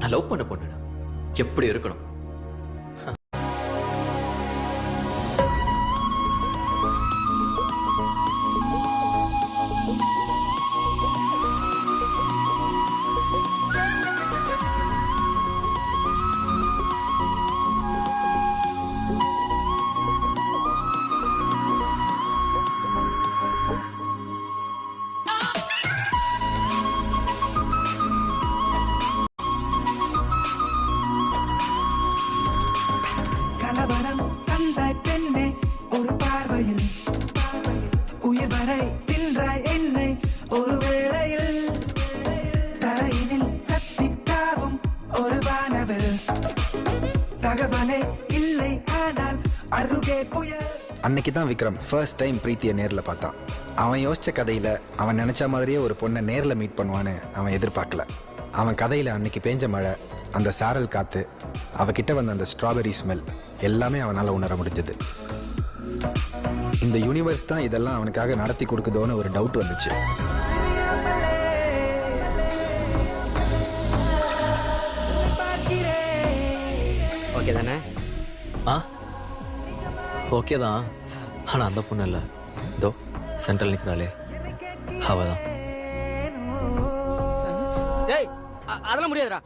நான் லவ் பண்ண பொண்ணு எப்படி இருக்கணும்? கலவரம் தந்தாய் பெண்ணே ஒரு பார்வையில் உயிர் வரை தின்றாய் என்னை ஒரு வேளையில் தரையினில் கத்தித்தாவும் ஒரு வானவில் தகவலே இல்லை ஆனால் அருகே புயல். அன்னைக்கு தான் விக்ரம் ஃபர்ஸ்ட் டைம் பிரீத்தியை நேரில் பார்த்தான். அவன் யோசிச்ச கதையில் அவன் நினச்ச மாதிரியே ஒரு பொண்ணை நேரில் மீட் பண்ணுவான்னு அவன் எதிர்பார்க்கல. அவன் கதையில் அன்னைக்கு பேஞ்ச மழை, அந்த சாரல் காற்று, அவகிட்ட வந்த அந்த ஸ்ட்ராபெரி ஸ்மெல் எல்லாமே அவனால் உணர முடிஞ்சது. இந்த யூனிவர்ஸ் தான் இதெல்லாம் அவனுக்காக நடத்தி கொடுக்குதோன்னு ஒரு டவுட் வந்துச்சு. ஓகே தானே? ஆ ஓகே தான். ஆனால் அந்த பொண்ணு இல்லை, இதோ சென்ட்ரல் நிற்கிறாளே அவ தான். டேய் அதெல்லாம் முடியாதுடா.